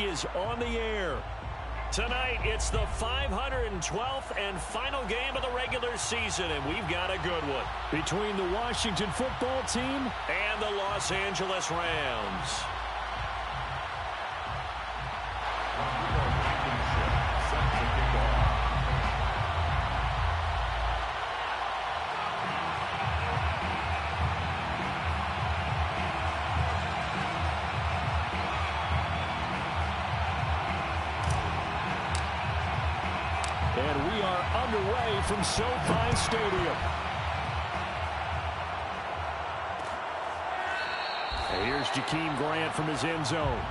is on the air. Tonight, it's the 512th and final game of the regular season, and we've got a good one. Between the Washington football team and the Los Angeles Rams. And we are underway from SoFi Stadium. And here's Jakeem Grant from his end zone.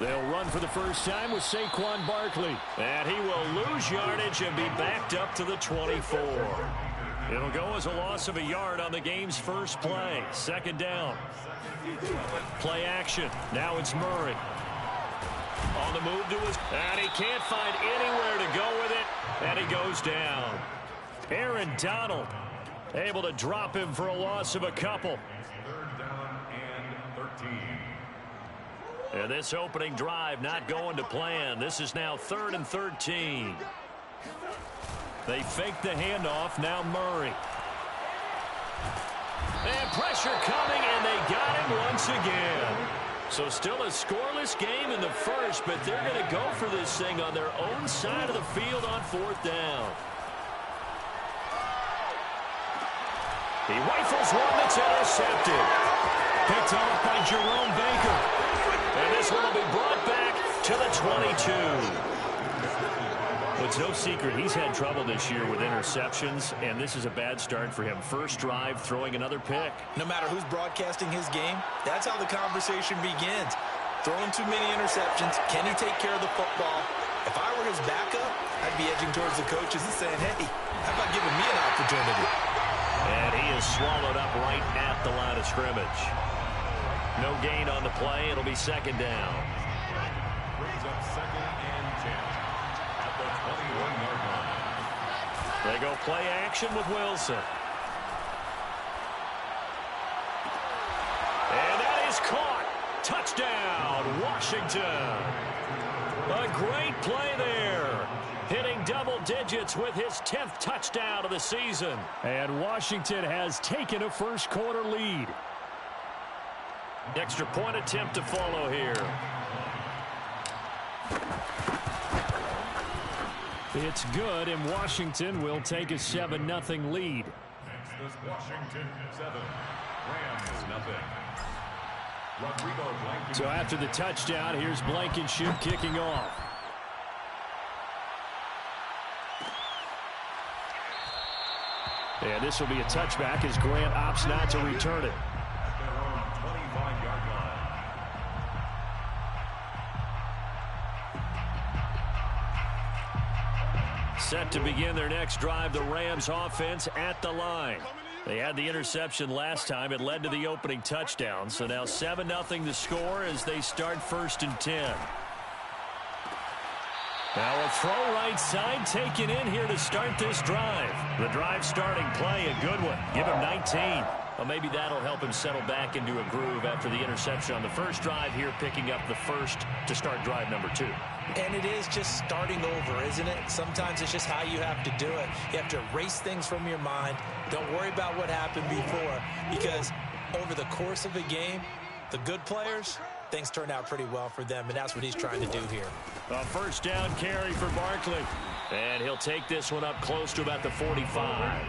They'll run for the first time with Saquon Barkley. And he will lose yardage and be backed up to the 24. It'll go as a loss of a yard on the game's first play. Second down. Play action. Now it's Murray. On the move to his... And he can't find anywhere to go with it. And he goes down. Aaron Donald able to drop him for a loss of a couple. Third down and 13. And this opening drive not going to plan. This is now 3rd and 13. They fake the handoff. Now Murray. And pressure coming, and they got him once again. So still a scoreless game in the first, but they're going to go for this thing on their own side of the field on 4th down. He rifles one that's intercepted. Picked off by Jerome Baker. And this one will be brought back to the 22. Well, it's no secret he's had trouble this year with interceptions, and this is a bad start for him. First drive, throwing another pick. No matter who's broadcasting his game, that's how the conversation begins. Throwing too many interceptions. Can he take care of the football? If I were his backup, I'd be edging towards the coaches and saying, hey, how about giving me an opportunity? And he is swallowed up right at the line of scrimmage. No gain on the play. It'll be second down. Brings up 2nd and 10 at the 21-yard line. They go play action with Wilson. And that is caught. Touchdown, Washington. A great play there. Hitting double digits with his 10th touchdown of the season. And Washington has taken a first quarter lead. Extra point attempt to follow here. It's good, and Washington will take a 7-0 lead. Next is Washington 7, Rams nothing. Rodrigo Blankenship. So after the touchdown, here's Blankenship kicking off. And this will be a touchback as Grant opts not to return it. Set to begin their next drive, the Rams offense at the line. They had the interception last time. It led to the opening touchdown. So now 7-0 the score as they start 1st and 10. Now a throw right side taken in here to start this drive. The drive starting play, a good one. Give him 19. Well, maybe that'll help him settle back into a groove after the interception on the first drive here, picking up the first to start drive number 2. And it is just starting over, isn't it? Sometimes it's just how you have to do it. You have to erase things from your mind. Don't worry about what happened before, because over the course of a game, the good players, things turn out pretty well for them, and that's what he's trying to do here. A first down carry for Barkley. And he'll take this one up close to about the 45.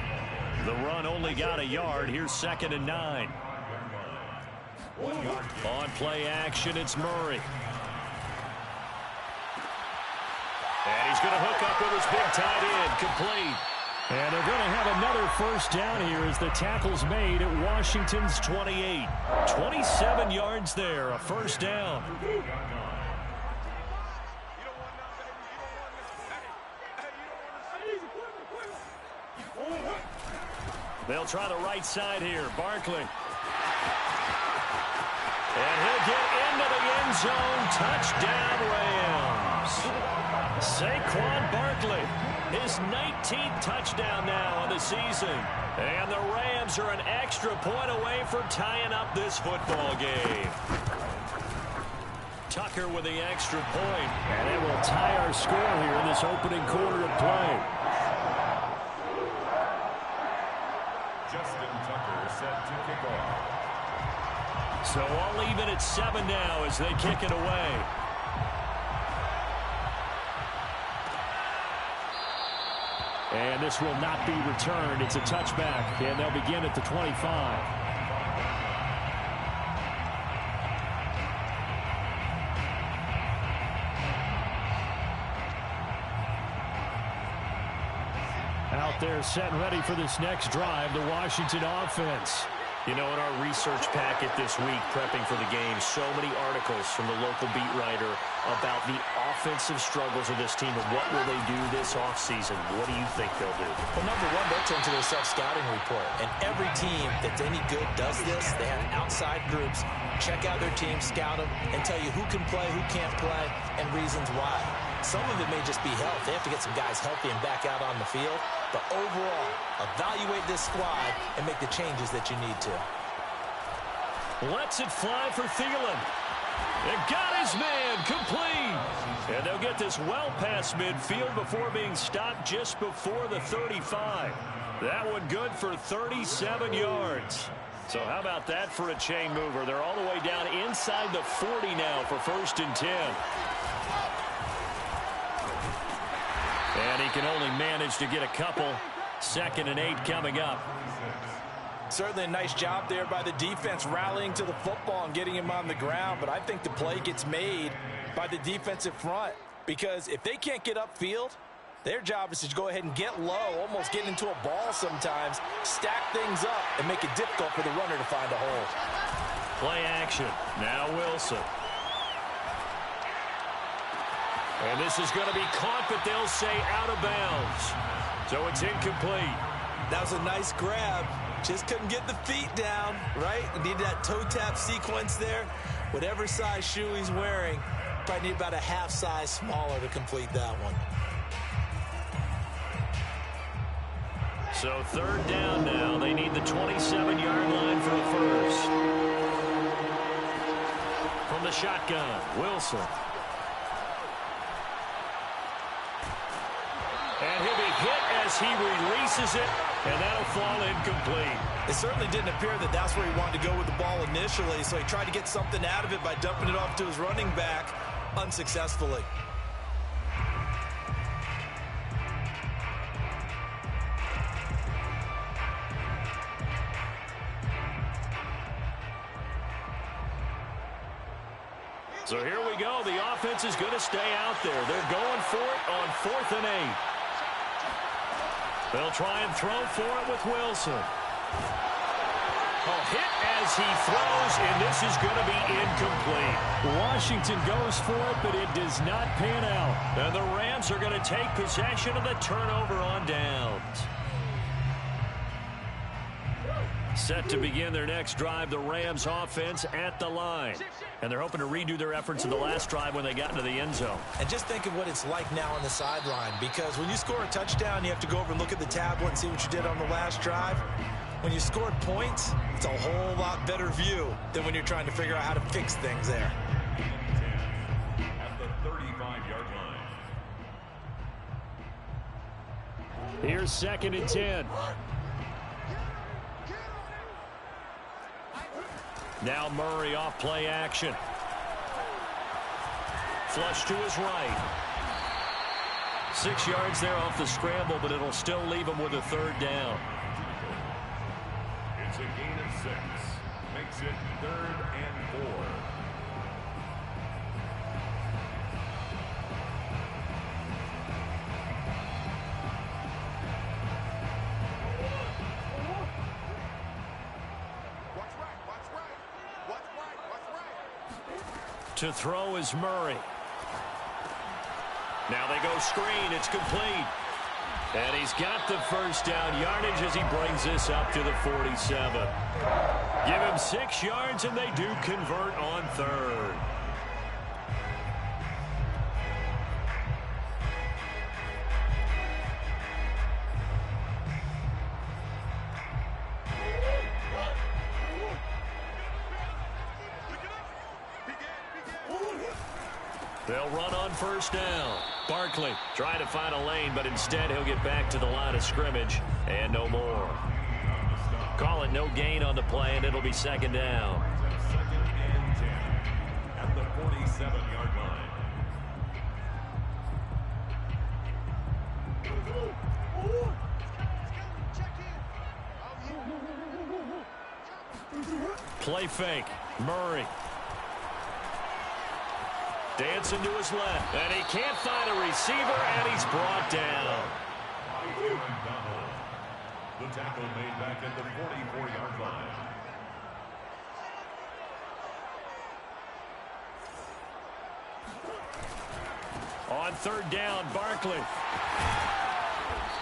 The run only got a yard. Here's 2nd and 9. On play action, it's Murray. And he's going to hook up with his big tight end, complete. And they're going to have another first down here as the tackle's made at Washington's 28. 27 yards there, a first down. They'll try the right side here. Barkley. And he'll get into the end zone. Touchdown, Rams. Saquon Barkley, his 19th touchdown now on the season. And the Rams are an extra point away from tying up this football game. Tucker with the extra point. And it will tie our score here in this opening quarter of play. Justin Tucker set to kick off. So all even at 7 now as they kick it away. And this will not be returned. It's a touchback, and they'll begin at the 25. Out there set and ready for this next drive, the Washington offense. You know, in our research packet this week, prepping for the game, so many articles from the local beat writer about the offensive struggles of this team and what will they do this offseason. What do you think they'll do? Well, number one, they'll turn to their self-scouting report. And every team that's any good does this. They have outside groups, check out their team, scout them, and tell you who can play, who can't play, and reasons why. Some of it may just be health. They have to get some guys healthy and back out on the field. But overall, evaluate this squad and make the changes that you need to. Lets it fly for Thielen. And got his man complete. And they'll get this well past midfield before being stopped just before the 35. That one good for 37 yards. So how about that for a chain mover? They're all the way down inside the 40 now for 1st and 10. And he can only manage to get a couple. 2nd and 8 coming up. Certainly a nice job there by the defense rallying to the football and getting him on the ground. But I think the play gets made by the defensive front. Because if they can't get upfield, their job is to go ahead and get low, almost get into a ball sometimes, stack things up, and make it difficult for the runner to find a hole. Play action. Now Wilson. And this is going to be caught, but they'll say out of bounds. So it's incomplete. That was a nice grab. Just couldn't get the feet down, right? Need that toe tap sequence there. Whatever size shoe he's wearing, probably need about a half size smaller to complete that one. So 3rd down now. They need the 27-yard line for the first. From the shotgun, Wilson. And he'll be hit as he releases it, and that'll fall incomplete. It certainly didn't appear that that's where he wanted to go with the ball initially, so he tried to get something out of it by dumping it off to his running back unsuccessfully. So here we go. The offense is going to stay out there. They're going for it on 4th and 8. They'll try and throw for it with Wilson. Oh, hit as he throws, and this is going to be incomplete. Washington goes for it, but it does not pan out. And the Rams are going to take possession of the turnover on downs. Set to begin their next drive, the Rams offense at the line. And they're hoping to redo their efforts in the last drive when they got into the end zone. And just think of what it's like now on the sideline, because when you score a touchdown, you have to go over and look at the tablet and see what you did on the last drive. When you scored points, it's a whole lot better view than when you're trying to figure out how to fix things there. At the 35-yard line. Here's 2nd and 10. Now Murray off play action. Flush to his right. 6 yards there off the scramble, but it'll still leave him with a 3rd down. It's a gain of 6. Makes it 3rd and 4. To throw is Murray. Now they go screen. It's complete. And he's got the first down yardage as he brings this up to the 47. Give him 6 yards, and they do convert on third. They'll run on first down. Barkley trying to find a lane, but instead he'll get back to the line of scrimmage and no more. Call it no gain on the play, and it'll be second down. Second and 10 at the 47-yard line. Play fake. Murray. Dancing to his left, and he can't find a receiver, and he's brought down. The tackle made back at the 44-yard line. On third down, Barkley.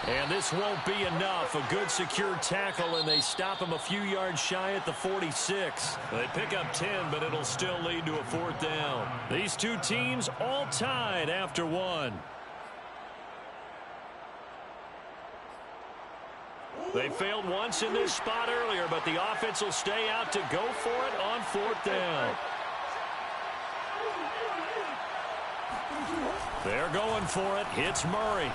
And this won't be enough. A good secure tackle, and they stop him a few yards shy at the 46. They pick up 10, but it'll still lead to a fourth down. These two teams all tied after one. They failed once in this spot earlier, but the offense will stay out to go for it on fourth down. They're going for it. Hits Murray.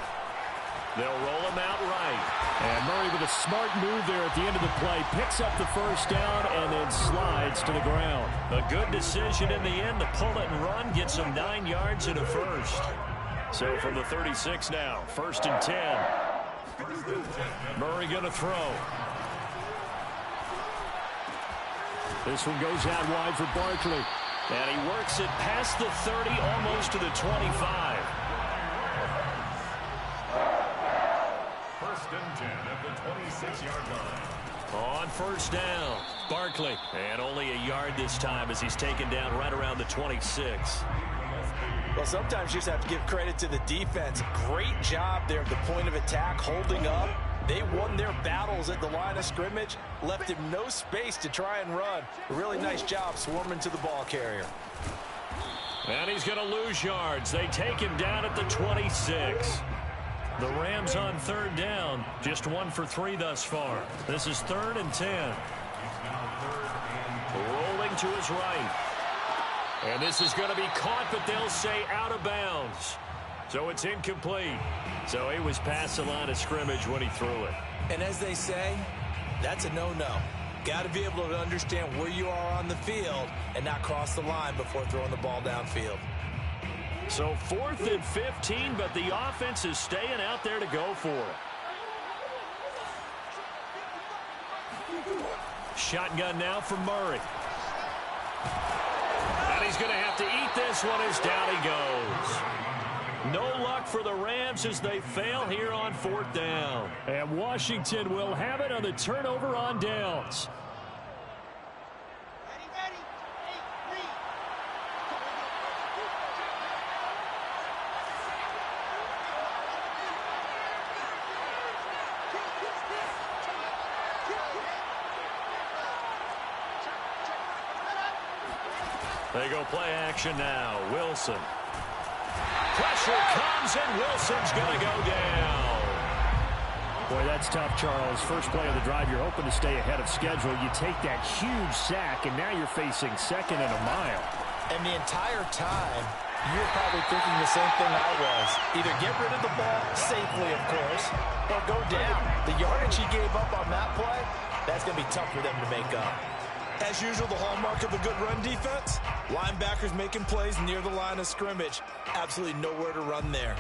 They'll roll him out right. And Murray with a smart move there at the end of the play. Picks up the first down and then slides to the ground. A good decision in the end to pull it and run. Gets him 9 yards and a first. So from the 36 now, first and 10. Murray going to throw. This one goes out wide for Barkley. And he works it past the 30, almost to the 25. First and 10 at the 26-yard line. On first down, Barkley. And only a yard this time as he's taken down right around the 26. Well, sometimes you just have to give credit to the defense. Great job there at the point of attack, holding up. They won their battles at the line of scrimmage, left him no space to try and run. A really nice job swarming to the ball carrier. And he's going to lose yards. They take him down at the 26. The Rams on third down, just 1 for 3 thus far. This is 3rd and 10. Rolling to his right. And this is going to be caught, but they'll say out of bounds. So it's incomplete. So he was past the line of scrimmage when he threw it. And as they say, that's a no-no. Got to be able to understand where you are on the field and not cross the line before throwing the ball downfield. So 4th and 15, but the offense is staying out there to go for it. Shotgun now for Murray. And he's going to have to eat this one as down he goes. No luck for the Rams as they fail here on 4th down. And Washington will have it on the turnover on downs. They go play action now. Wilson. Pressure comes, and Wilson's going to go down. Boy, that's tough, Charles. First play of the drive, you're hoping to stay ahead of schedule. You take that huge sack, and now you're facing 2nd and a mile. And the entire time, you're probably thinking the same thing I was. Either get rid of the ball safely, of course, or go down. The yardage he gave up on that play, that's going to be tough for them to make up. As usual, the hallmark of a good run defense, linebackers making plays near the line of scrimmage. Absolutely nowhere to run there.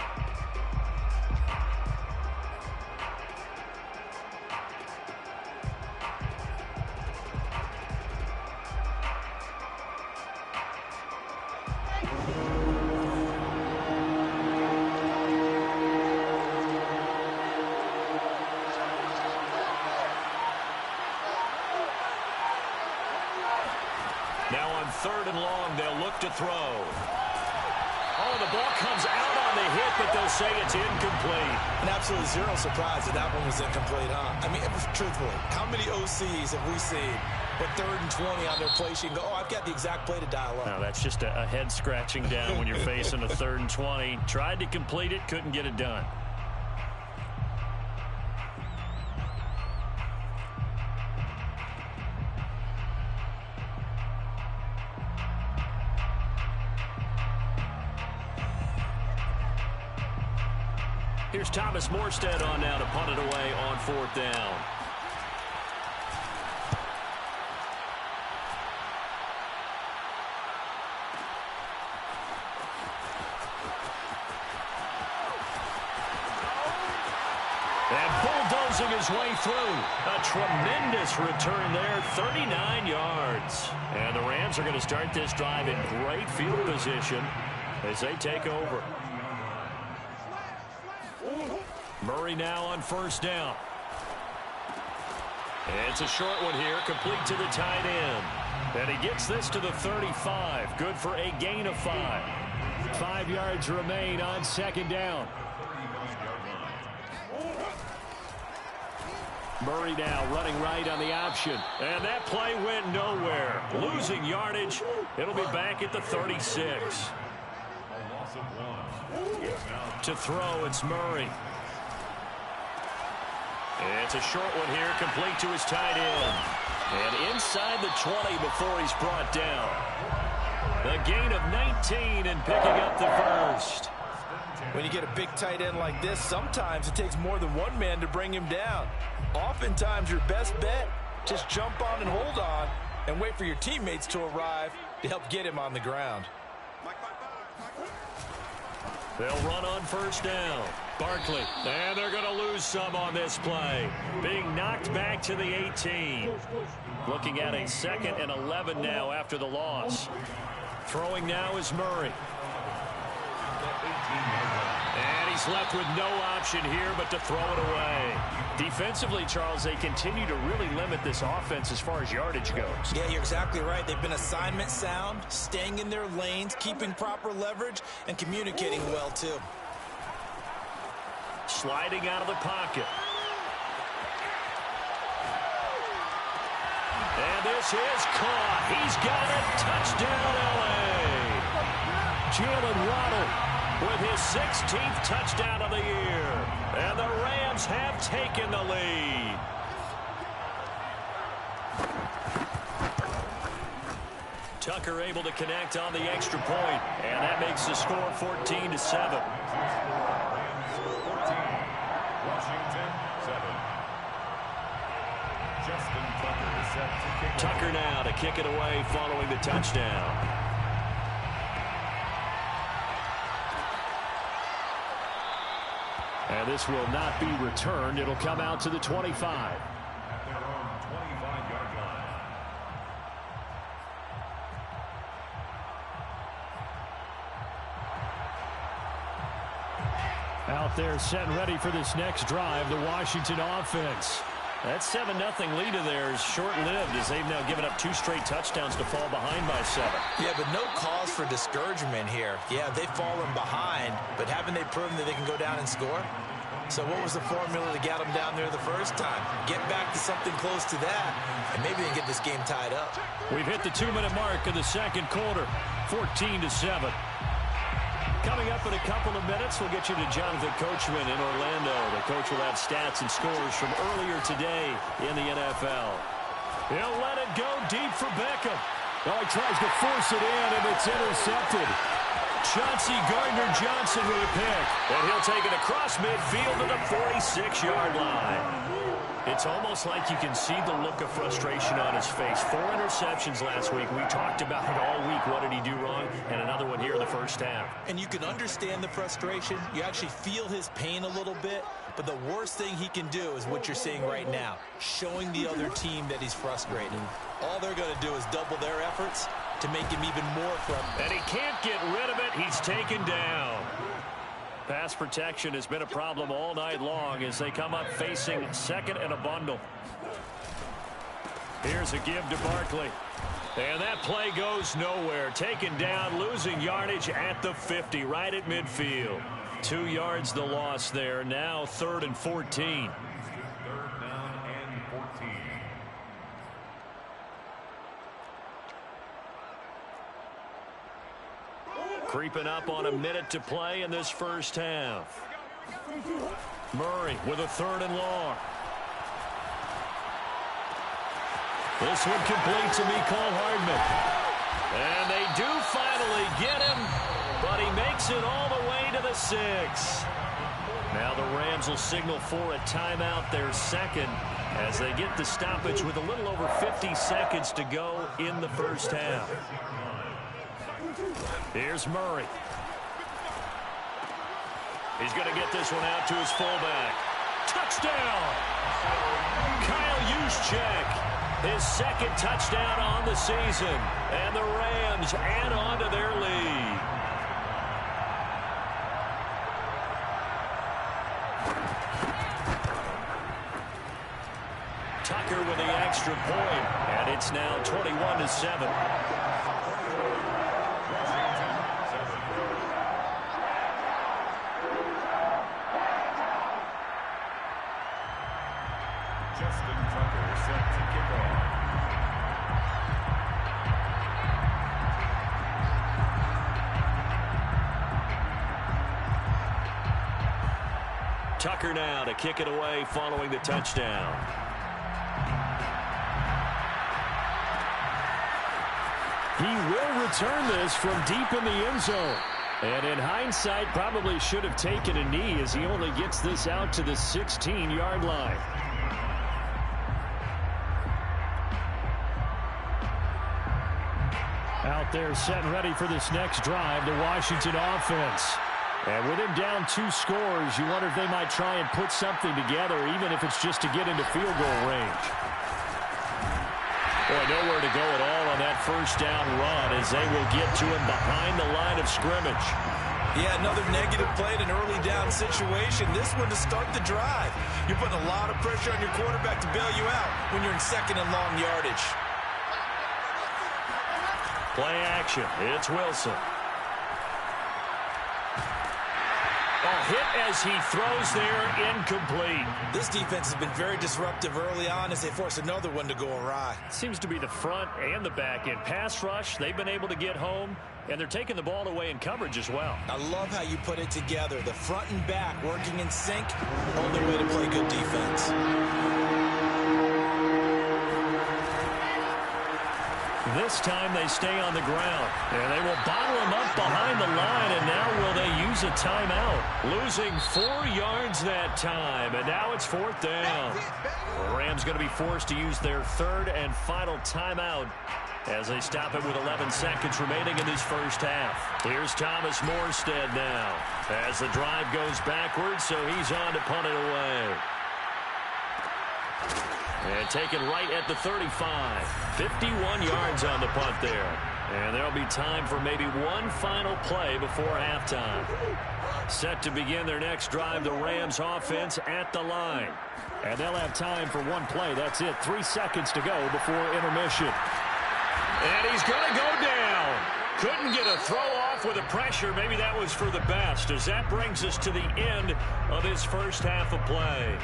Now on 3rd and long, they'll look to throw. Oh, the ball comes out on the hit, but they'll say it's incomplete. And absolutely zero surprise that that one was incomplete, huh? I mean, truthfully, how many OCs have we seen with 3rd and 20 on their play sheet and go, oh, I've got the exact play to dial up? No, that's just a head scratching down when you're facing a 3rd and 20. Tried to complete it, couldn't get it done. Here's Thomas Morstead on now to punt it away on 4th down. And bulldozing his way through. A tremendous return there, 39 yards. And the Rams are going to start this drive in great field position as they take over. Murray now on 1st down. It's a short one here, complete to the tight end. And he gets this to the 35. Good for a gain of 5. 5 yards remain on 2nd down. Murray now running right on the option. And that play went nowhere. Losing yardage. It'll be back at the 36. To throw, it's Murray. It's a short one here, complete to his tight end. And inside the 20 before he's brought down. A gain of 19 and picking up the 1st. When you get a big tight end like this, sometimes it takes more than one man to bring him down. Oftentimes your best bet, just jump on and hold on and wait for your teammates to arrive to help get him on the ground. They'll run on 1st down. Barkley, and they're going to lose some on this play. Being knocked back to the 18. Looking at a 2nd and 11 now after the loss. Throwing now is Murray. And he's left with no option here but to throw it away. Defensively, Charles, they continue to really limit this offense as far as yardage goes. Yeah, you're exactly right. They've been assignment sound, staying in their lanes, keeping proper leverage, and communicating well, too. Sliding out of the pocket. And this is caught. He's got it. Touchdown, L.A. Jalen Waddle with his 16th touchdown of the year. And the Rams have taken the lead. Tucker able to connect on the extra point. And that makes the score 14-7. Tucker now to kick it away following the touchdown. And this will not be returned. It'll come out to the 25. At their own 25-yard line. Out there set and ready for this next drive, the Washington offense. That 7-0 lead of theirs short-lived as they've now given up 2 straight touchdowns to fall behind by 7. Yeah, but no cause for discouragement here. Yeah, they've fallen behind, but haven't they proven that they can go down and score? So what was the formula to get them down there the first time? Get back to something close to that, and maybe they can get this game tied up. We've hit the 2-minute mark of the 2nd quarter, 14-7. Coming up in a couple of minutes, we'll get you to Jonathan Coachman in Orlando. The coach will have stats and scores from earlier today in the NFL. He'll let it go deep for Beckham. Oh, he tries to force it in, and it's intercepted. Chauncey Gardner-Johnson with a pick. And he'll take it across midfield to the 46-yard line. It's almost like you can see the look of frustration on his face. 4 interceptions last week. We talked about it all week. What did he do wrong? And another one here in the first half. And you can understand the frustration. You actually feel his pain a little bit. But the worst thing he can do is what you're seeing right now, showing the other team that he's frustrated. All they're going to do is double their efforts to make him even more frustrated. And he can't get rid of it. He's taken down. Pass protection has been a problem all night long as they come up facing 2nd and a bundle. Here's a give to Barkley. And that play goes nowhere. Taken down, losing yardage at the 50, right at midfield. 2 yards the loss there. Now 3rd and 14. 3rd down and 14. Creeping up on a minute to play in this first half. Murray with a 3rd and long. This one complete to Mecole Hardman. And they do finally get him, but he makes it all the way to the 6. Now the Rams will signal for a timeout, their second, as they get the stoppage with a little over 50 seconds to go in the first half. Here's Murray. He's going to get this one out to his fullback. Touchdown! Kyle Juszczyk. His 2nd touchdown on the season. And the Rams add on to their lead. Tucker with the extra point. And it's now 21-7. Tucker now to kick it away following the touchdown. He will return this from deep in the end zone. And in hindsight, probably should have taken a knee as he only gets this out to the 16-yard line. Out there set and ready for this next drive, the Washington offense. And with him down 2 scores, you wonder if they might try and put something together, even if it's just to get into field goal range. Boy, nowhere to go at all on that first down run as they will get to him behind the line of scrimmage. Yeah, another negative play in an early down situation. This one to start the drive. You're putting a lot of pressure on your quarterback to bail you out when you're in 2nd and long yardage. Play action. It's Wilson. A hit as he throws there, incomplete. This defense has been very disruptive early on as they force another one to go awry. Seems to be the front and the back end. Pass rush, they've been able to get home, and they're taking the ball away in coverage as well. I love how you put it together. The front and back working in sync. Only way to play good defense. This time they stay on the ground, and they will bottle him up behind the line, and now will they use a timeout? Losing 4 yards that time, and now it's 4th down. The Rams going to be forced to use their 3rd and final timeout as they stop it with 11 seconds remaining in this first half. Here's Thomas Morstead now as the drive goes backwards, so he's on to punt it away. And taken right at the 35. 51 yards on the punt there. And there'll be time for maybe one final play before halftime. Set to begin their next drive, the Rams offense at the line. And they'll have time for one play. That's it. 3 seconds to go before intermission. And he's going to go down. Couldn't get a throw off with the pressure. Maybe that was for the best, as that brings us to the end of his first half of play.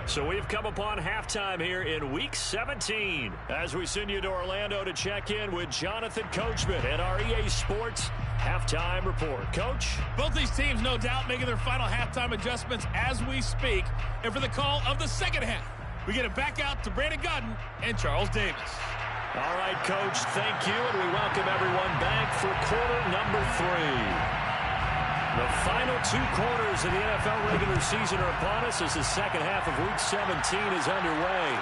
So we've come upon halftime here in Week 17 as we send you to Orlando to check in with Jonathan Coachman at our EA Sports Halftime Report. Coach? Both these teams, no doubt, making their final halftime adjustments as we speak. And for the call of the second half, we get it back out to Brandon Godden and Charles Davis. All right, Coach, thank you, and we welcome everyone back for quarter number 3. The final 2 quarters of the NFL regular season are upon us as the second half of Week 17 is underway.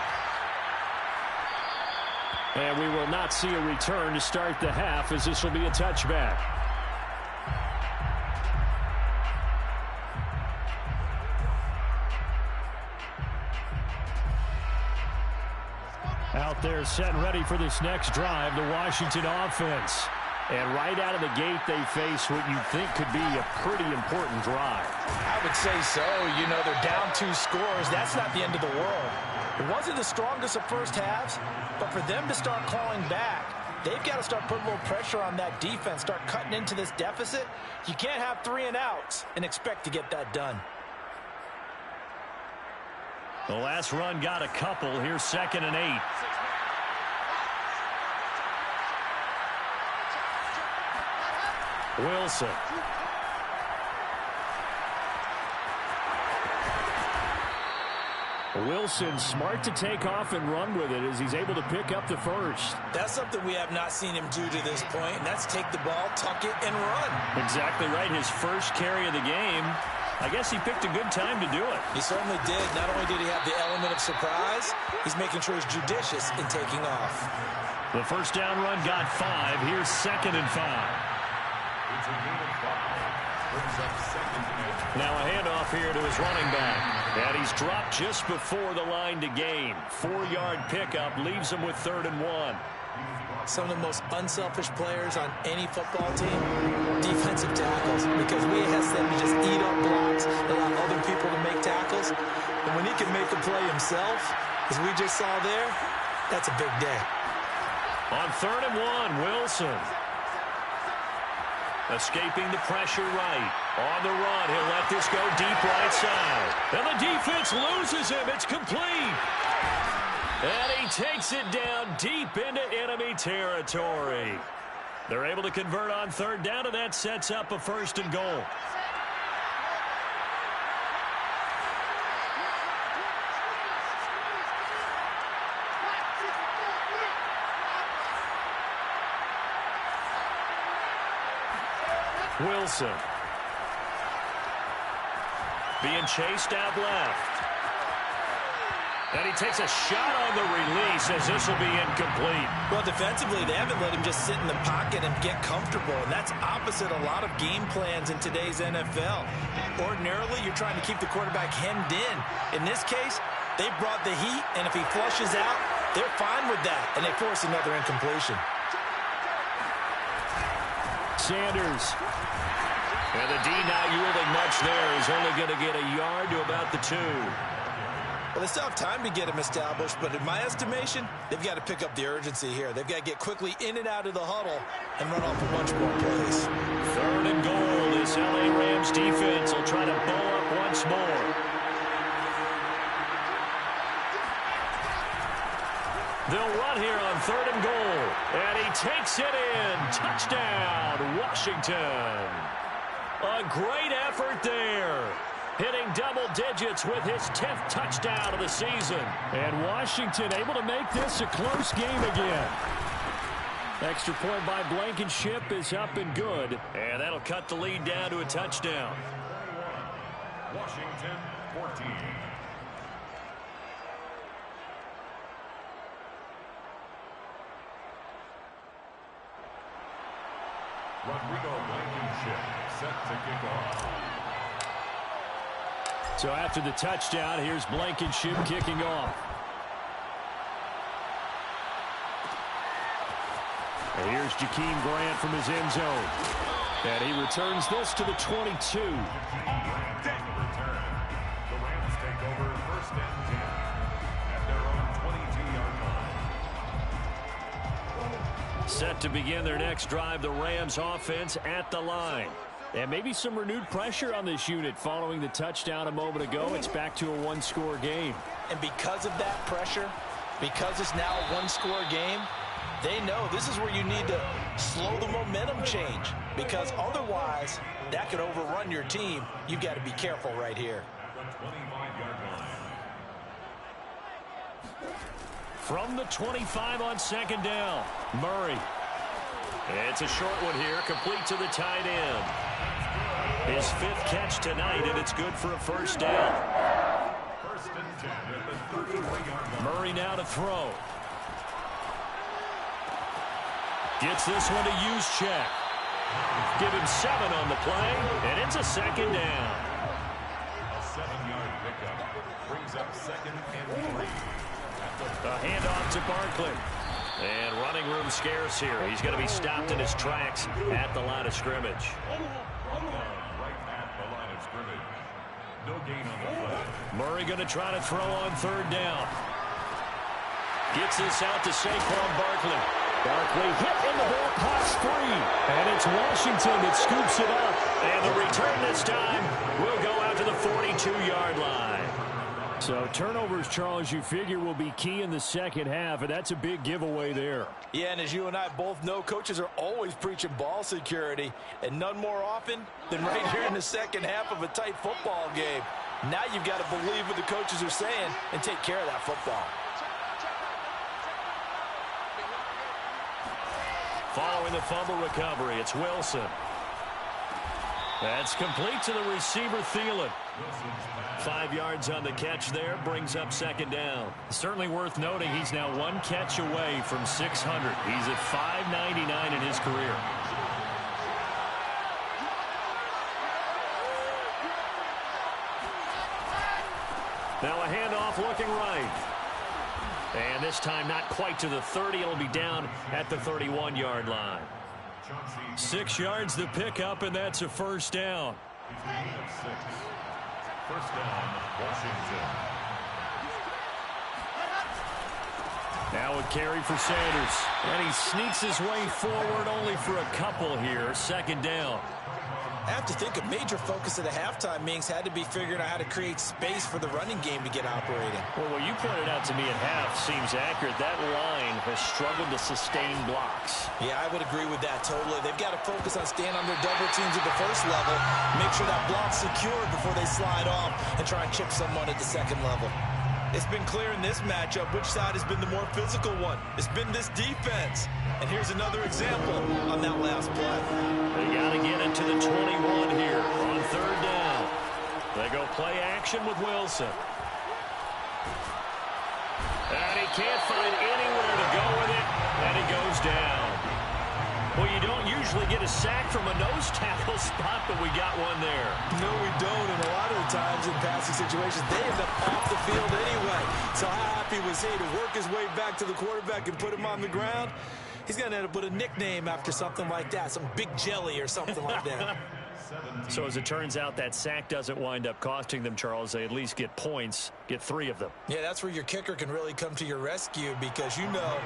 And we will not see a return to start the half, as this will be a touchback. Out there set and ready for this next drive, the Washington offense. And right out of the gate, they face what you think could be a pretty important drive. I would say so. You know, they're down 2 scores. That's not the end of the world. It wasn't the strongest of first halves, but for them to start clawing back, they've got to start putting a little pressure on that defense, start cutting into this deficit. You can't have 3 and outs and expect to get that done. The last run got a couple. Here's 2nd and 8. Wilson. Wilson smart to take off and run with it as he's able to pick up the first. That's something we have not seen him do to this point, and that's take the ball, tuck it, and run. Exactly right. His first carry of the game. I guess he picked a good time to do it. He certainly did. Not only did he have the element of surprise, he's making sure he's judicious in taking off. The first down run got 5. Here's 2nd and 5. It's a gain of 5. Brings up 2nd and 8. Now a handoff here to his running back. And he's dropped just before the line to gain. 4-yard pickup leaves him with 3rd and 1. Some of the most unselfish players on any football team, defensive tackles, because we ask them to just eat up blocks, allow other people to make tackles. And when he can make a play himself, as we just saw there, that's a big day. On 3rd and 1, Wilson. Escaping the pressure right. On the run, he'll let this go deep right side. And the defense loses him. It's complete. And he takes it down deep into enemy territory. They're able to convert on 3rd down, and that sets up a 1st and goal. Wilson. Being chased out left. And he takes a shot on the release as this will be incomplete. Well, defensively, they haven't let him just sit in the pocket and get comfortable, and that's opposite a lot of game plans in today's NFL. Ordinarily, you're trying to keep the quarterback hemmed in. In this case, they brought the heat, and if he flushes out, they're fine with that, and they force another incompletion. Sanders. And the D not yielding much there. He's only going to get a yard to about the 2. Well, they still have time to get him established, but in my estimation, they've got to pick up the urgency here. They've got to get quickly in and out of the huddle and run off a bunch more plays. 3rd and goal. This LA Rams defense will try to bow up once more. They'll run here on 3rd and goal. And he takes it in. Touchdown, Washington. A great effort there. Hitting double digits with his 10th touchdown of the season. And Washington able to make this a close game again. Extra point by Blankenship is up and good. And that'll cut the lead down to a touchdown. Washington 14. Rodrigo Blankenship set to kick off. So after the touchdown, here's Blankenship kicking off. And here's Jakeem Grant from his end zone. And he returns this to the 22. The Rams take over 1st and 10 at their own 22-yard line. Set to begin their next drive, the Rams offense at the line. And maybe some renewed pressure on this unit following the touchdown a moment ago. It's back to a one-score game. And because of that pressure, because it's now a one-score game, they know this is where you need to slow the momentum change, because otherwise that could overrun your team. You've got to be careful right here. The 25-yard line. From the 25 on 2nd down, Murray. It's a short one here, complete to the tight end. His 5th catch tonight, and it's good for a 1st down. 1st and 10 at the 33-yard line. Murray now to throw. Gets this one to use check. Give him 7 on the play, and it's a 2nd down. A 7-yard pickup brings up 2nd and 3. A handoff to Barkley. And running room scarce here. He's going to be stopped in his tracks at the line of scrimmage. Right at the line of scrimmage. No gain on the play. Murray going to try to throw on 3rd down. Gets this out to Saquon Barkley. Barkley hit in the ballpark's free. And it's Washington that scoops it up. And the return this time will go out to the 42-yard line. So turnovers, Charles, you figure will be key in the second half, and that's a big giveaway there. Yeah, and as you and I both know, coaches are always preaching ball security, and none more often than right here in the second half of a tight football game. Now you've got to believe what the coaches are saying and take care of that football. Following the fumble recovery, it's Wilson. That's complete to the receiver, Thielen. 5 yards on the catch there, brings up second down. Certainly worth noting he's now 1 catch away from 600. He's at 599 in his career. Now a handoff looking right. And this time not quite to the 30. It'll be down at the 31-yard line. 6 yards to pick up, and that's a first down. First down, Washington. Now a carry for Sanders. And he sneaks his way forward only for a couple here. Second down. I have to think a major focus of the halftime meetings had to be figuring out how to create space for the running game to get operating. Well, what you pointed out to me at half seems accurate. That line has struggled to sustain blocks. Yeah, I would agree with that totally. They've got to focus on staying on their double teams at the first level, make sure that block's secure before they slide off and try and chip someone at the second level. It's been clear in this matchup which side has been the more physical one. It's been this defense. And here's another example on that last play. They got to get into the 21 here on third down. They go play action with Wilson. And he can't find anywhere to go with it, and he goes down. Well, you don't usually get a sack from a nose tackle spot, but we got one there. No, we don't, and a lot of the times in passing situations, they end up off the field anyway. So how happy was he to work his way back to the quarterback and put him on the ground? He's going to end up with a nickname after something like that, some Big Jelly or something like that. So as it turns out, that sack doesn't wind up costing them, Charles. They at least get points, get 3 of them. Yeah, that's where your kicker can really come to your rescue because, you know,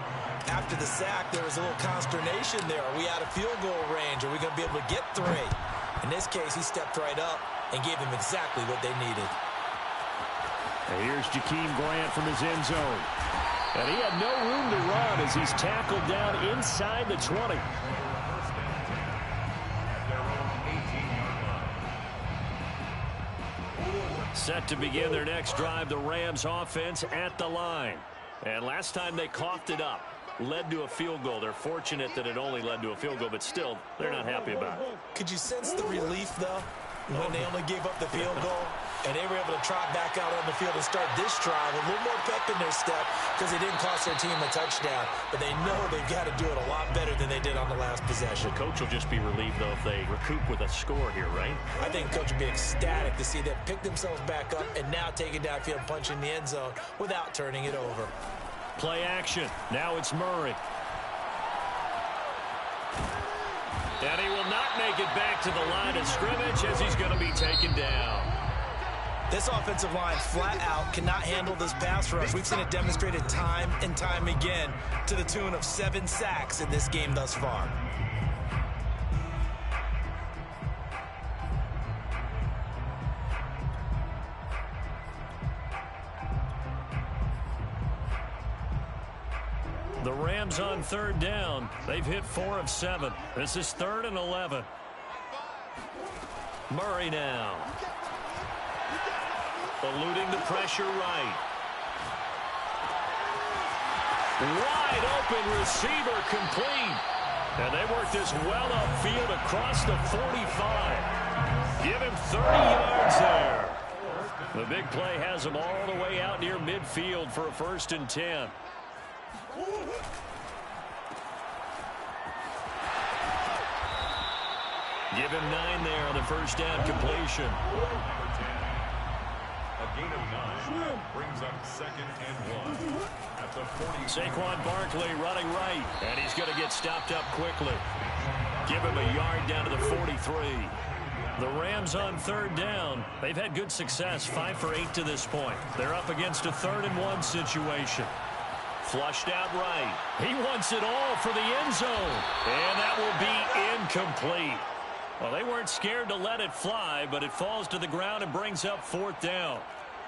after the sack, there was a little consternation there. Are we out of field goal range? Are we going to be able to get 3? In this case, he stepped right up and gave them exactly what they needed. And here's Jakeem Grant from his end zone. And he had no room to run as he's tackled down inside the 20. Set to begin their next drive, the Rams offense at the line. And last time they coughed it up, led to a field goal. They're fortunate that it only led to a field goal, but still, they're not happy about it. Could you sense the relief, though, when they only gave up the field goal? And they were able to trot back out on the field and start this drive. A little more pep in their step because they didn't cost their team a touchdown. But they know they've got to do it a lot better than they did on the last possession. The coach will just be relieved, though, if they recoup with a score here, right? I think coach will be ecstatic to see them pick themselves back up and now take it downfield and punch in the end zone without turning it over. Play action. Now it's Murray. And he will not make it back to the line of scrimmage as he's going to be taken down. This offensive line flat out cannot handle this pass rush. We've seen it demonstrated time and time again to the tune of 7 sacks in this game thus far. The Rams on third down. They've hit 4 of 7. This is 3rd and 11. Murray now. Eluding the pressure right. Wide open receiver complete. And they work this well upfield across the 45. Give him 30 yards there. The big play has him all the way out near midfield for a 1st and 10. Give him 9 there on the 1st down completion. A gain of 9 brings up 2nd and 1 at the 40. Saquon Barkley running right, and he's going to get stopped up quickly. Give him a yard down to the 43. The Rams on third down. They've had good success, 5 for 8 to this point. They're up against a 3rd and 1 situation. Flushed out right. He wants it all for the end zone. And that will be incomplete. Well, they weren't scared to let it fly, but it falls to the ground and brings up 4th down.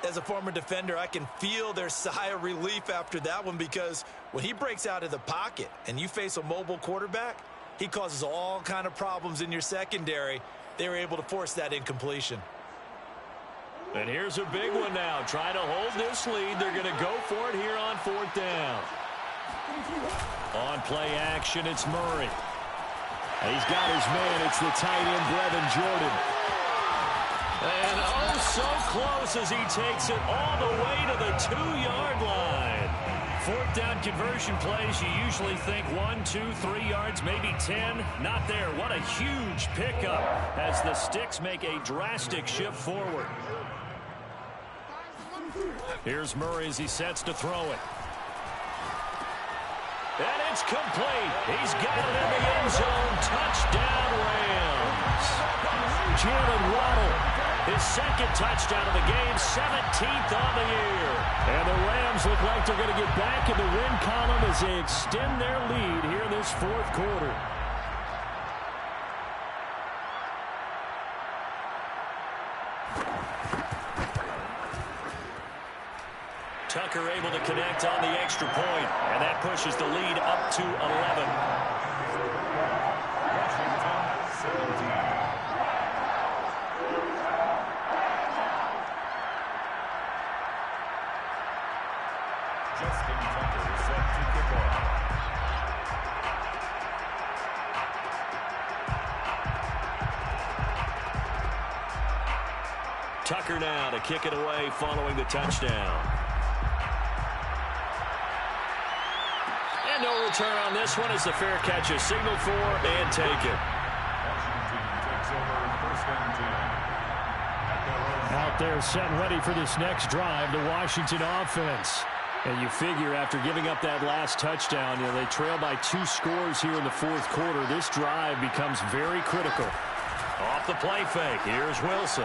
As a former defender, I can feel their sigh of relief after that one, because when he breaks out of the pocket and you face a mobile quarterback, he causes all kind of problems in your secondary. They were able to force that incompletion. And here's a big one now. Try to hold this lead. They're going to go for it here on 4th down. On play action, it's Murray. He's got his man. It's the tight end, Brevin Jordan. And oh, so close as he takes it all the way to the 2-yard line. 4th down conversion plays, you usually think 1, 2, 3 yards, maybe 10. Not there. What a huge pickup as the Sticks make a drastic shift forward. Here's Murray as he sets to throw it. And it's complete. He's got it in the end zone. Touchdown, Rams. Jalen Waddle. His 2nd touchdown of the game, 17th on the year. And the Rams look like they're going to get back in the win column as they extend their lead here in this 4th quarter. Tucker able to connect on the extra point, and that pushes the lead up to 11. Justin Tucker set to kick off. Tucker now to kick it away following the touchdown. And no return on this one as the fair catch is signaled for and taken. Washington takes over 1st and 10. Out there set and ready for this next drive, the Washington offense. And you figure after giving up that last touchdown, they trail by 2 scores here in the 4th quarter. This drive becomes very critical. Off the play fake, here's Wilson.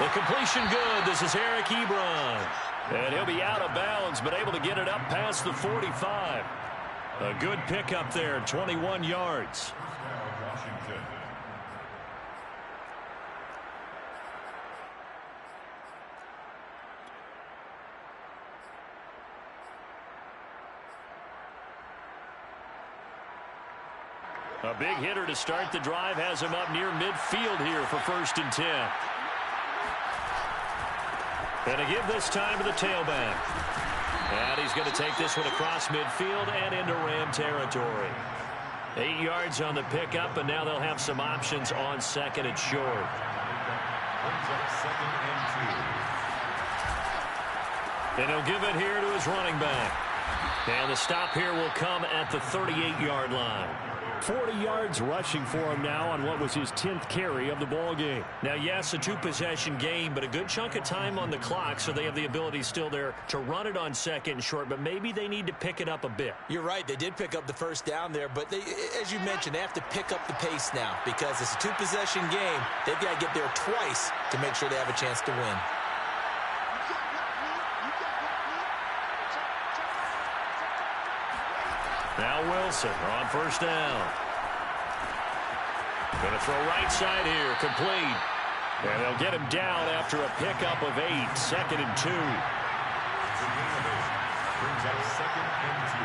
The completion good. This is Eric Ebron. And he'll be out of bounds, but able to get it up past the 45. A good pickup there, 21 yards. Washington. A big hitter to start the drive has him up near midfield here for 1st and 10. And to give this time to the tailback. And he's going to take this one across midfield and into Ram territory. 8 yards on the pickup, and now they'll have some options on 2nd and short. Brings up 2nd and 2. And he'll give it here to his running back. And the stop here will come at the 38-yard line. 40 yards rushing for him now on what was his 10th carry of the ball game. Now, yes, a 2-possession game, but a good chunk of time on the clock, so they have the ability still there to run it on 2nd and short, but maybe they need to pick it up a bit. You're right. They did pick up the 1st down there, but they, as you mentioned, they have to pick up the pace now because it's a 2-possession game. They've got to get there twice to make sure they have a chance to win. Now Wilson on 1st down. Going to throw right side here, complete. And they'll get him down after a pickup of 8, 2nd and 2. Brings up 2nd and 2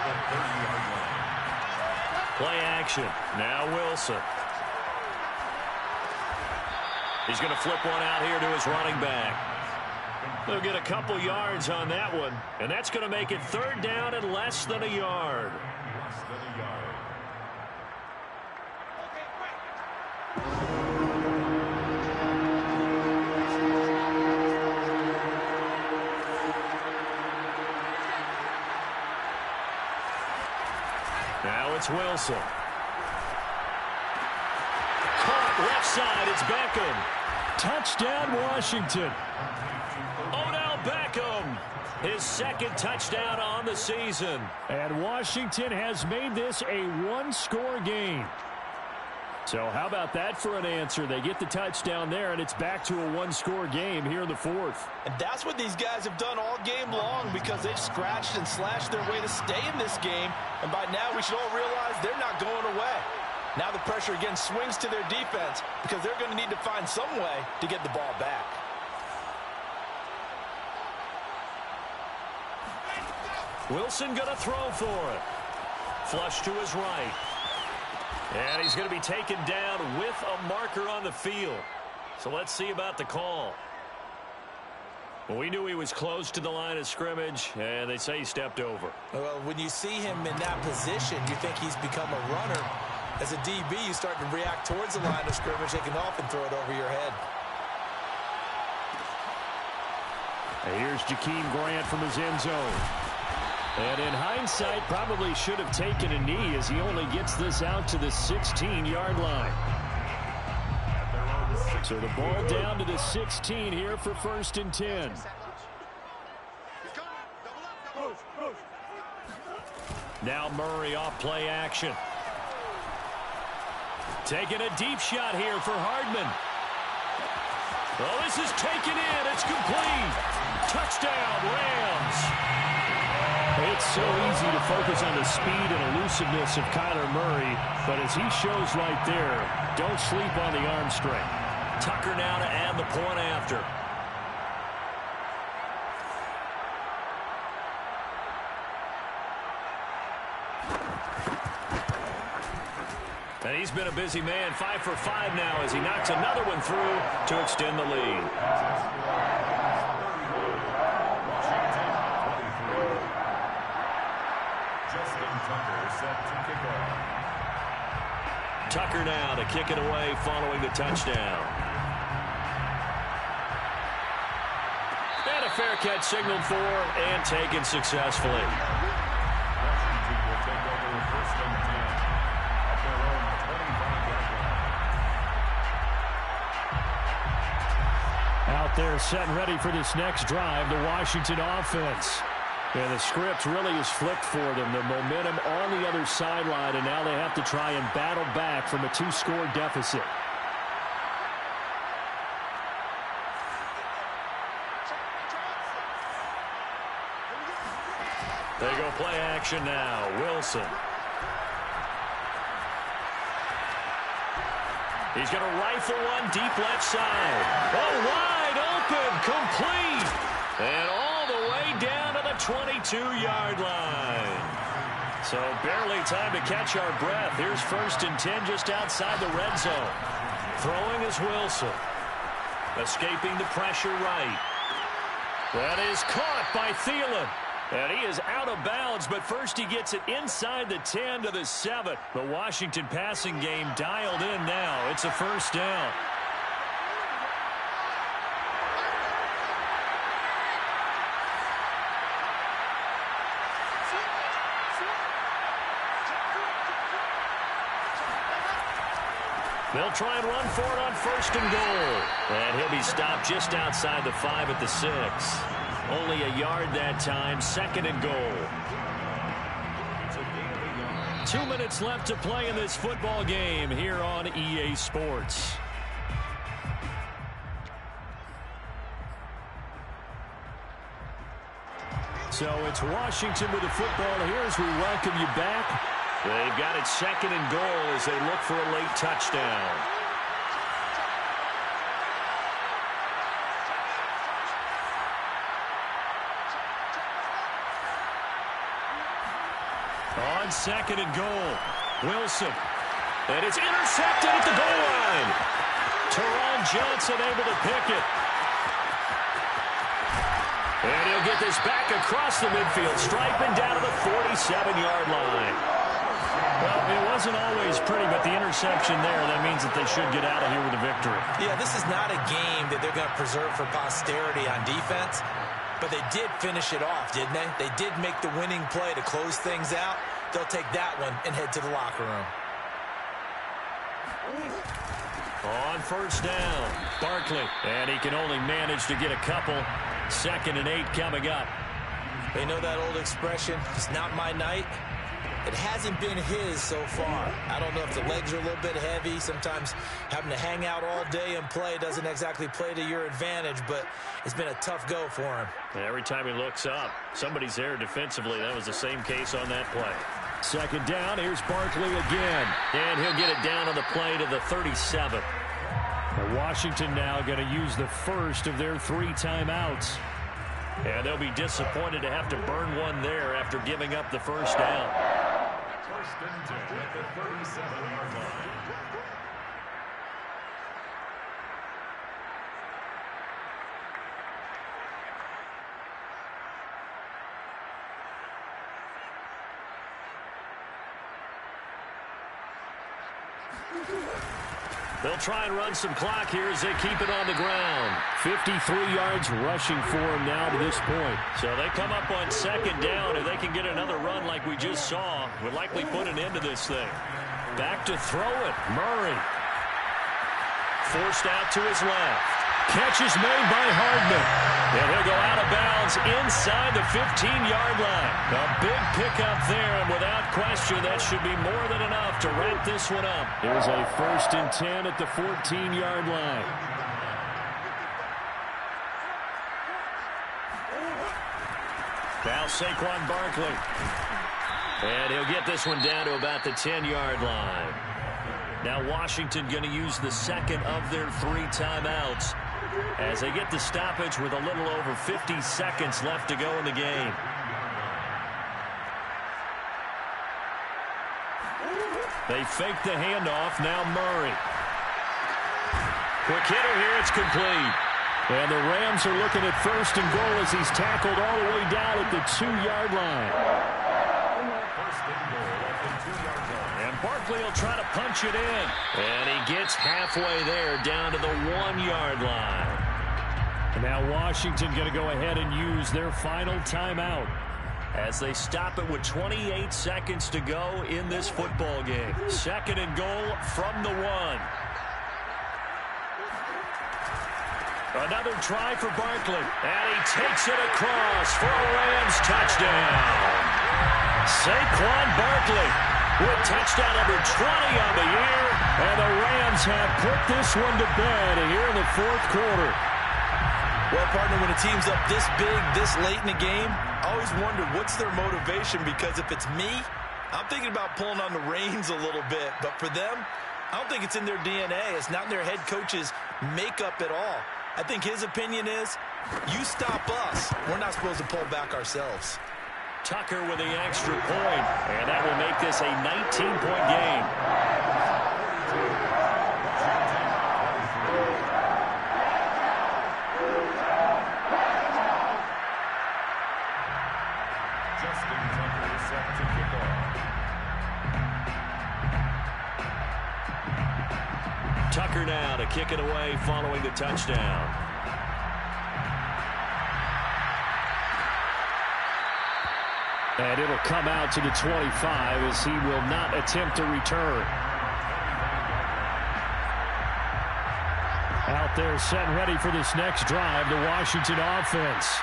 at the 30-yard line. Play action. Now Wilson. He's going to flip one out here to his running back. They'll get a couple yards on that one, and that's going to make it 3rd down and less than a yard. Less than a yard. Now it's Wilson. Caught left side, it's Beckham. Touchdown, Washington. Odell Beckham, his 2nd touchdown on the season. And Washington has made this a 1-score game. So how about that for an answer? They get the touchdown there, and it's back to a one-score game here in the fourth. And that's what these guys have done all game long because they've scratched and slashed their way to stay in this game. And by now, we should all realize they're not going away. Now the pressure again swings to their defense because they're going to need to find some way to get the ball back. Wilson going to throw for it. Flush to his right. And he's going to be taken down with a marker on the field. So let's see about the call. Well, we knew he was close to the line of scrimmage, and they say he stepped over. Well, when you see him in that position, you think he's become a runner. As a DB, you start to react towards the line of scrimmage. They can often throw it over your head. And here's Jakeem Grant from his end zone. And in hindsight, probably should have taken a knee as he only gets this out to the 16-yard line. So the ball down to the 16 here for 1st and 10. Now Murray off play action. Taking a deep shot here for Hardman. Oh, this is taken in. It's complete. Touchdown, Rams. It's so easy to focus on the speed and elusiveness of Kyler Murray, but as he shows right there, don't sleep on the arm strength. Tucker now to add the point after. And he's been a busy man, 5 for 5 now as he knocks another one through to extend the lead. Tucker now to kick it away following the touchdown. And a fair catch signaled for and taken successfully. Washington will take over 1st and 10 at their own 25-yard line. Out there set and ready for this next drive, the Washington offense. And the script really is flipped for them. The momentum on the other sideline, and now they have to try and battle back from a 2-score deficit. They go play action now. Wilson. He's going to rifle one deep left side. Oh, wide open, complete. And all the way down to the 22-yard line. So barely time to catch our breath. Here's 1st and 10 just outside the red zone. Throwing is Wilson. Escaping the pressure right. That is caught by Thielen. And he is out of bounds, but first he gets it inside the 10 to the 7. The Washington passing game dialed in now. It's a 1st down. They'll try and run for it on 1st and goal. And he'll be stopped just outside the 5 at the 6. Only a yard that time, 2nd and goal. 2 minutes left to play in this football game here on EA Sports. So it's Washington with the football here as we welcome you back. They've got it 2nd and goal as they look for a late touchdown. On 2nd and goal, Wilson. And it's intercepted at the goal line. Teron Johnson able to pick it. And he'll get this back across the midfield, striping down to the 47-yard line. Well, it wasn't always pretty, but the interception there, that means that they should get out of here with a victory. Yeah, this is not a game that they're going to preserve for posterity on defense. But they did finish it off, didn't they? They did make the winning play to close things out. They'll take that one and head to the locker room. On 1st down, Barkley. And he can only manage to get a couple. 2nd and 8 coming up. They know that old expression, it's not my night. It hasn't been his so far. I don't know if the legs are a little bit heavy. Sometimes having to hang out all day and play doesn't exactly play to your advantage, but it's been a tough go for him. And every time he looks up, somebody's there defensively. That was the same case on that play. Second down, here's Barkley again. And he'll get it down on the play to the 37. Now Washington now going to use the first of their 3 timeouts. And they'll be disappointed to have to burn one there after giving up the first down. First and 10 at the 37-yard line. They'll try and run some clock here as they keep it on the ground. 53 yards rushing for him now to this point. So they come up on second down. If they can get another run like we just saw, would likely put an end to this thing. Back to throw it. Murray. Forced out to his left. Catch is made by Hardman. And he'll go out of bounds inside the 15-yard line. A big pickup there, and without question, that should be more than enough to wrap this one up. Here's a 1st and 10 at the 14-yard line. Now Saquon Barkley. And he'll get this one down to about the 10-yard line. Now Washington going to use the second of their 3 timeouts as they get the stoppage with a little over 50 seconds left to go in the game. They fake the handoff. Now Murray. Quick hitter here. It's complete. And the Rams are looking at 1st and goal as he's tackled all the way down at the 2-yard line. First and goal at the 2-yard line. And Barkley will try to punch it in. And he gets halfway there down to the 1-yard line. And now Washington going to go ahead and use their final timeout as they stop it with 28 seconds to go in this football game. 2nd and goal from the 1. Another try for Barkley. And he takes it across for a Rams touchdown. Saquon Barkley with touchdown number 20 on the year. And the Rams have put this one to bed here in the 4th quarter. Well, partner, when a team's up this big, this late in the game, I always wonder what's their motivation, because if it's me, I'm thinking about pulling on the reins a little bit. But for them, I don't think it's in their DNA. It's not in their head coach's makeup at all. I think his opinion is, you stop us, we're not supposed to pull back ourselves. Tucker with the extra point, and that will make this a 19-point game. Tucker now to kick it away following the touchdown. And it'll come out to the 25 as he will not attempt to return. Out there set and ready for this next drive, the Washington offense.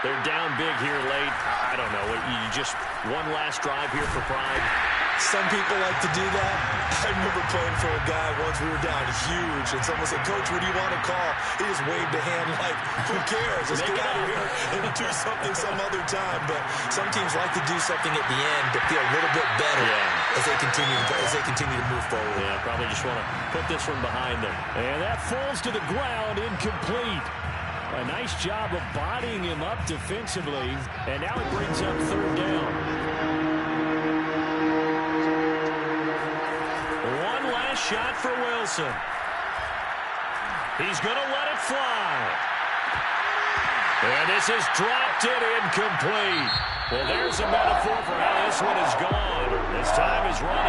They're down big here late. I don't know. You just one last drive here for pride. Some people like to do that. I remember playing for a guy once. We were down huge, and someone said, "Coach, what do you want to call?" He just waved a hand like, "Who cares? Let's get out of here and do something some other time." But some teams like to do something at the end to feel a little bit better as they continue to move forward. Yeah, probably just want to put this one behind them. And that falls to the ground, incomplete. A nice job of bodying him up defensively, and now it brings up 3rd down. One last shot for Wilson. He's going to let it fly. And this is dropped in incomplete. Well, there's a metaphor for how this one is gone. As time is run